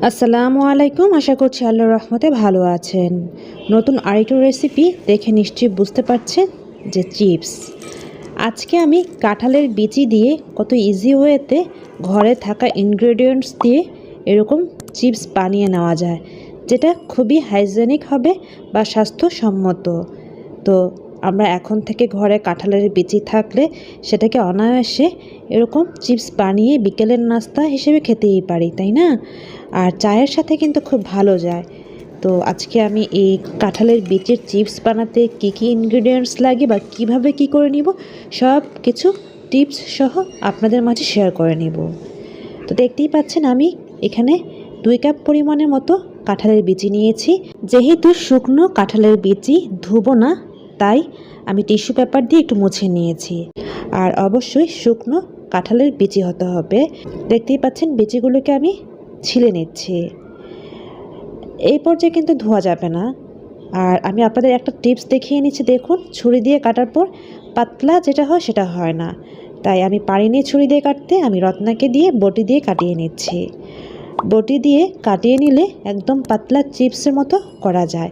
আসসালামু আলাইকুম। আশা করছি আল্লাহর রহমতে ভালো আছেন। নতুন আরেকটু রেসিপি দেখে নিশ্চয়ই বুঝতে পারছেন যে চিপস। আজকে আমি কাঁঠালের বিচি দিয়ে কত ইজি ওয়েতে ঘরে থাকা ইনগ্রেডিয়েন্টস দিয়ে এরকম চিপস বানিয়ে নেওয়া যায়, যেটা খুবই হাইজেনিক হবে বা স্বাস্থ্যসম্মত। তো আমরা এখন থেকে ঘরে কাঁঠালের বিচি থাকলে সেটাকে অনায়াসে এরকম চিপস বানিয়ে বিকেলের নাস্তা হিসেবে খেতেই পারি, তাই না? আর চায়ের সাথে কিন্তু খুব ভালো যায়। তো আজকে আমি এই কাঁঠালের বিচির চিপস বানাতে কী কী ইনগ্রিডিয়েন্টস লাগে বা কিভাবে কি করে নিব, সব কিছু টিপস সহ আপনাদের মাঝে শেয়ার করে নিব। তো দেখতেই পাচ্ছেন আমি এখানে 2 কাপ পরিমাণের মতো কাঁঠালের বিচি নিয়েছি। যেহেতু শুকনো কাঁঠালের বিচি ধুবো না, তাই আমি টিস্যু পেপার দিয়ে একটু মুছে নিয়েছি। আর অবশ্যই শুকনো কাঁঠালের বিচি হতে হবে। দেখতেই পাচ্ছেন বিচিগুলোকে আমি ছিলে নিচ্ছি। এই পর্যায়ে কিন্তু ধোয়া যাবে না। আর আমি আপনাদের একটা টিপস দেখিয়ে নিচ্ছি, দেখুন ছুরি দিয়ে কাটার পর পাতলা যেটা হয় সেটা হয় না, তাই আমি পারিনি ছুরি দিয়ে কাটতে। আমি রত্নাকে দিয়ে বটি দিয়ে কাটিয়ে নিচ্ছি। বটি দিয়ে কাটিয়ে নিলে একদম পাতলা চিপসের মতো করা যায়।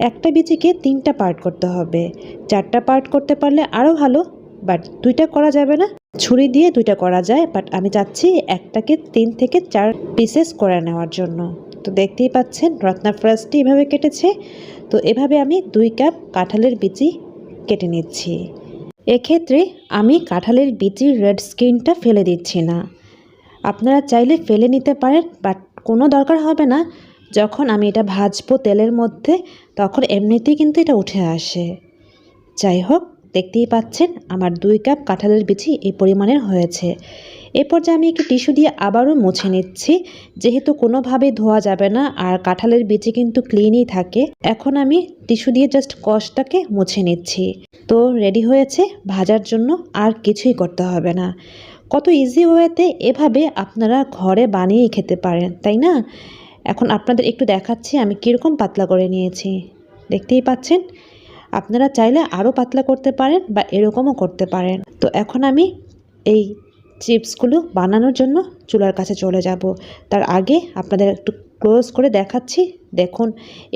একটা বিচিকে 3টা পার্ট করতে হবে। 4টা পার্ট করতে পারলে আরও ভালো, বাট 2টা করা যাবে না। ছুরি দিয়ে 2টা করা যায়, বাট আমি চাচ্ছি একটাকে 3 থেকে 4 পিসেস করে নেওয়ার জন্য। তো দেখতেই পাচ্ছেন রত্না ফার্স্টে এভাবে কেটেছে। তো এভাবে আমি 2 কাপ কাঁঠালের বিচি কেটে নিচ্ছি। এক্ষেত্রে আমি কাঁঠালের বিচির রেড স্কিনটা ফেলে দিচ্ছি না। আপনারা চাইলে ফেলে নিতে পারেন, বাট কোনো দরকার হবে না। যখন আমি এটা ভাজবো তেলের মধ্যে, তখন এমনিতেই কিন্তু এটা উঠে আসে। যাই হোক, দেখতেই পাচ্ছেন আমার 2 কাপ কাঁঠালের বিচি এই পরিমাণের হয়েছে। এরপর যে আমি একটু টিস্যু দিয়ে আবারও মুছে নিচ্ছি, যেহেতু কোনোভাবে ধোয়া যাবে না আর কাঁঠালের বিচি কিন্তু ক্লিনই থাকে। এখন আমি টিস্যু দিয়ে জাস্ট কষটাকে মুছে নিচ্ছি। তো রেডি হয়েছে ভাজার জন্য, আর কিছুই করতে হবে না। কত ইজি ওয়েতে এভাবে আপনারা ঘরে বানিয়েই খেতে পারেন, তাই না? এখন আপনাদের একটু দেখাচ্ছি আমি কীরকম পাতলা করে নিয়েছি। দেখতেই পাচ্ছেন। আপনারা চাইলে আরও পাতলা করতে পারেন বা এরকমও করতে পারেন। তো এখন আমি এই চিপসগুলো বানানোর জন্য চুলার কাছে চলে যাব। তার আগে আপনাদের একটু ক্লোজ করে দেখাচ্ছি। দেখুন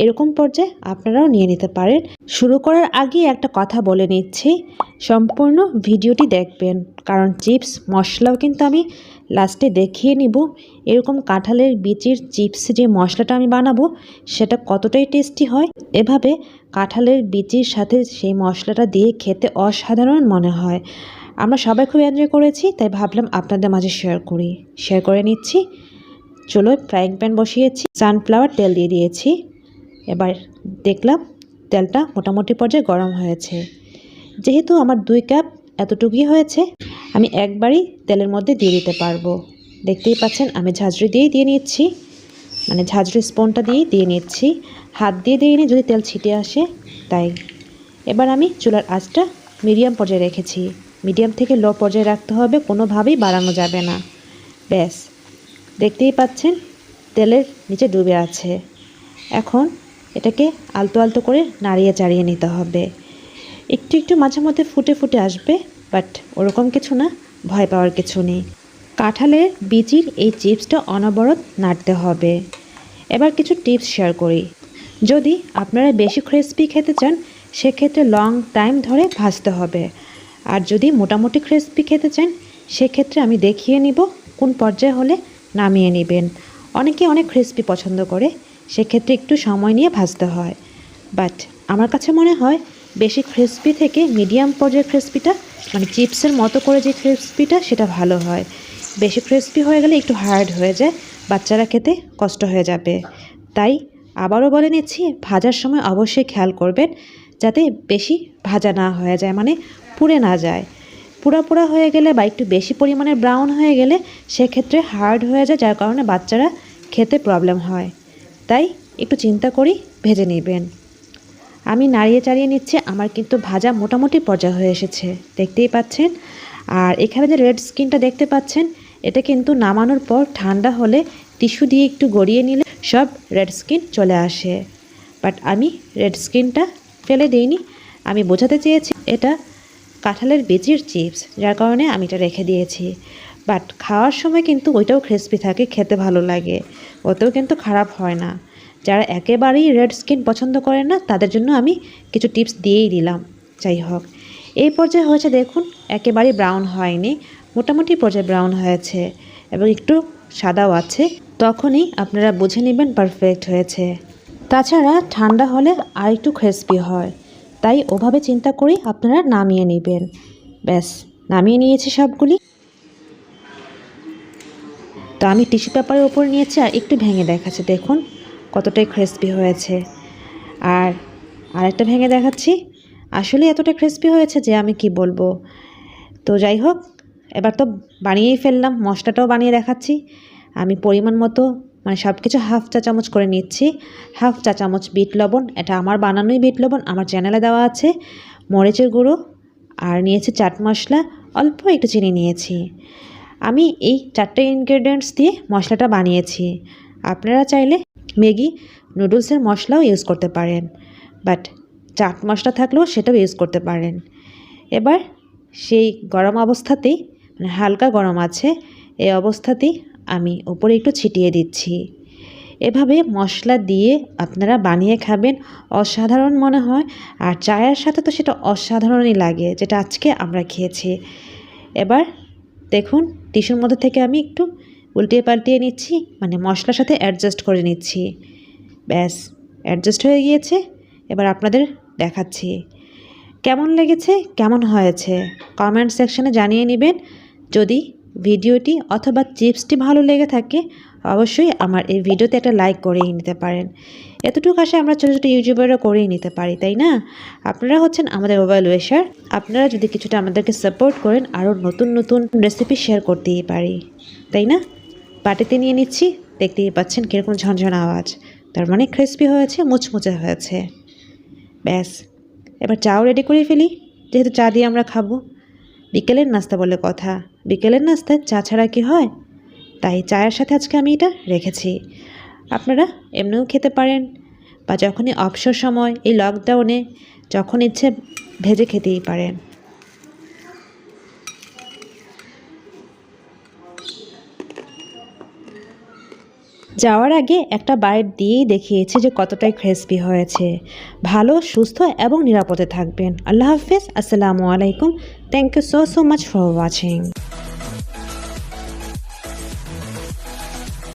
এরকম পর্যায়ে আপনারাও নিয়ে নিতে পারেন। শুরু করার আগে একটা কথা বলে নিচ্ছি, সম্পূর্ণ ভিডিওটি দেখবেন, কারণ চিপস মশলাও কিন্তু আমি লাস্টে দেখিয়ে নিব। এরকম কাঁঠালের বিচির চিপস যে মশলাটা আমি বানাবো সেটা কতটাই টেস্টি হয়। এভাবে কাঁঠালের বিচির সাথে সেই মশলাটা দিয়ে খেতে অসাধারণ মনে হয়। আমরা সবাই খুব এনজয় করেছি, তাই ভাবলাম আপনাদের মাঝে শেয়ার করে নিচ্ছি। চলো, ফ্রাইং প্যান বসিয়েছি, সানফ্লাওয়ার তেল দিয়ে দিয়েছি। এবার দেখলাম তেলটা মোটামুটি পর্যায়ে গরম হয়েছে। যেহেতু আমার 2 কাপ এতটুকুই হয়েছে, আমি একবারই তেলের মধ্যে দিয়ে দিতে পারবো। দেখতেই পাচ্ছেন আমি ঝাঁঝরি দিয়েই দিয়ে নিচ্ছি, মানে ঝাঁঝরি স্পুনটা দিয়েই দিয়ে নিচ্ছি, হাত দিয়ে দিইনি যদি তেল ছিটে আসে তাই। এবার আমি চুলার আঁচটা মিডিয়াম পর্যায়ে রেখেছি। মিডিয়াম থেকে লো পর্যায়ে রাখতে হবে, কোনোভাবেই বাড়ানো যাবে না। ব্যাস, দেখতেই পাচ্ছেন তেলের নিচে ডুবে আছে। এখন এটাকে আলতো আলতো করে নাড়িয়ে চাড়িয়ে নিতে হবে। একটু একটু মাঝে মধ্যে ফুটে ফুটে আসবে, বাট ওরকম কিছু না, ভয় পাওয়ার কিছু নেই। কাঁঠালের বিচির এই চিপসটা অনবরত নাড়তে হবে। এবার কিছু টিপস শেয়ার করি। যদি আপনারা বেশি ক্রিস্পি খেতে চান, সেক্ষেত্রে লং টাইম ধরে ভাজতে হবে। আর যদি মোটামুটি ক্রিস্পি খেতে চান, সেক্ষেত্রে আমি দেখিয়ে নিব কোন পর্যায়ে হলে নামিয়ে নেবেন। অনেকে অনেক ক্রিস্পি পছন্দ করে, সেক্ষেত্রে একটু সময় নিয়ে ভাজতে হয়। বাট আমার কাছে মনে হয় বেশি ক্রিস্পি থেকে মিডিয়াম পর্যায়ের ক্রিস্পিটা, মানে চিপসের মতো করে যে ক্রিস্পিটা, সেটা ভালো হয়। বেশি ক্রিস্পি হয়ে গেলে একটু হার্ড হয়ে যায়, বাচ্চারা খেতে কষ্ট হয়ে যাবে। তাই আবারও বলে নিচ্ছি, ভাজার সময় অবশ্যই খেয়াল করবেন যাতে বেশি ভাজা না হয়ে যায়, মানে পুড়ে না যায়। পুড়া হয়ে গেলে বা একটু বেশি পরিমাণে ব্রাউন হয়ে গেলে সেক্ষেত্রে হার্ড হয়ে যায়, যার কারণে বাচ্চারা খেতে প্রবলেম হয়। তাই একটু চিন্তা করি ভেজে নেবেন। আমি নাড়িয়ে চাড়িয়ে নিচ্ছি, আমার কিন্তু ভাজা মোটামুটি পর্যায়ে হয়ে এসেছে, দেখতেই পাচ্ছেন। আর এখানে যে রেড স্কিনটা দেখতে পাচ্ছেন, এটা কিন্তু নামানোর পর ঠান্ডা হলে টিস্যু দিয়ে একটু গড়িয়ে নিলে সব রেড স্কিন চলে আসে। বাট আমি রেড স্কিনটা ফেলে দিইনি, আমি বোঝাতে চেয়েছি এটা কাঁঠালের বিচির চিপস, যার কারণে আমি এটা রেখে দিয়েছি। বাট খাওয়ার সময় কিন্তু ওইটাও ক্রিস্পি থাকে, খেতে ভালো লাগে, ওতেও কিন্তু খারাপ হয় না। যারা একেবারেই রেড স্কিন পছন্দ করে না তাদের জন্য আমি কিছু টিপস দিয়েই দিলাম। যাই হোক, এই পর্যায়ে হয়েছে দেখুন, একেবারেই ব্রাউন হয়নি, মোটামুটি পর্যায়ে ব্রাউন হয়েছে এবং একটু সাদাও আছে। তখনই আপনারা বুঝে নেবেন পারফেক্ট হয়েছে। তাছাড়া ঠান্ডা হলে আর একটু ক্রিস্পি হয়, তাই ওভাবে চিন্তা করেই আপনারা নামিয়ে নেবেন। ব্যাস, নামিয়ে নিয়েছি সবগুলি। তো আমি টিস্যু পেপারের ওপর নিয়েছি আর একটু ভেঙে দেখাচ্ছি, দেখুন কতটাই ক্রিস্পি হয়েছে। আর আরেকটা ভেঙে দেখাচ্ছি, আসলে এতটা ক্রিস্পি হয়েছে যে আমি কি বলবো। তো যাই হোক, এবার তো বানিয়েই ফেললাম, মশলাটাও বানিয়ে দেখাচ্ছি। আমি পরিমাণ মতো মানে সব কিছু হাফ চা চামচ করে নিচ্ছি। হাফ চা চামচ বিট লবণ, এটা আমার বানানোই বিট লবণ, আমার চ্যানেলে দেওয়া আছে। মরিচের গুঁড়ো, আর নিয়েছি চাট মশলা, অল্প একটু চিনি নিয়েছি। আমি এই 4টে ইনগ্রেডিয়েন্টস দিয়ে মশলাটা বানিয়েছি। আপনারা চাইলে ম্যাগি নুডলসের মশলাও ইউজ করতে পারেন, বাট চাট মশলা থাকলেও সেটাও ইউজ করতে পারেন। এবার সেই গরম অবস্থাতেই, মানে হালকা গরম আছে এই অবস্থাতেই আমি উপরে একটু ছিটিয়ে দিচ্ছি। এভাবে মশলা দিয়ে আপনারা বানিয়ে খাবেন, অসাধারণ মনে হয়। আর চায়ের সাথে তো সেটা অসাধারণই লাগে, যেটা আজকে আমরা খেয়েছি। এবার দেখুন, টিস্যুর মধ্যে থেকে আমি একটু উল্টিয়ে পাল্টিয়ে নিচ্ছি, মানে মশলার সাথে অ্যাডজাস্ট করে নিচ্ছি। ব্যাস, অ্যাডজাস্ট হয়ে গিয়েছে। এবার আপনাদের দেখাচ্ছি কেমন লেগেছে, কেমন হয়েছে কমেন্ট সেকশনে জানিয়ে নেবেন। যদি ভিডিওটি অথবা চিপসটি ভালো লেগে থাকে অবশ্যই আমার এই ভিডিওতে একটা লাইক করেই নিতে পারেন। এতটুকু আশা আমরা ছোটো ছোটো ইউটিউবাররা করেই নিতে পারি, তাই না? আপনারা হচ্ছেন আমাদের মোবাইল ওয়েশার, আপনারা যদি কিছুটা আমাদেরকে সাপোর্ট করেন আরও নতুন নতুন রেসিপি শেয়ার করতেই পারি, তাই না? বাটিতে নিয়ে নিচ্ছি, দেখতেই পাচ্ছেন কীরকম ঝনঝন আওয়াজ, তার মানে ক্রিস্পি হয়েছে, মুচমুচে হয়েছে। ব্যাস, এবার চাও রেডি করে ফেলি, যেহেতু চা দিয়ে আমরা খাবো। বিকেলের নাস্তা বলে কথা, বিকেলের নাস্তায় চা ছাড়া কি হয়? তাই চায়ের সাথে আজকে আমি এটা রেখেছি। আপনারা এমনিও খেতে পারেন, বা যখনই অবসর সময় এই লকডাউনে যখন ইচ্ছে ভেজে খেতেই পারেন। যাওয়ার আগে একটা বাইট দিয়েই দেখিয়েছি যে কতটাই ক্রিস্পি হয়েছে। ভালো, সুস্থ এবং নিরাপদে থাকবেন। আল্লাহ হাফেজ, আসসালামু আলাইকুম। Thank you so much for watching.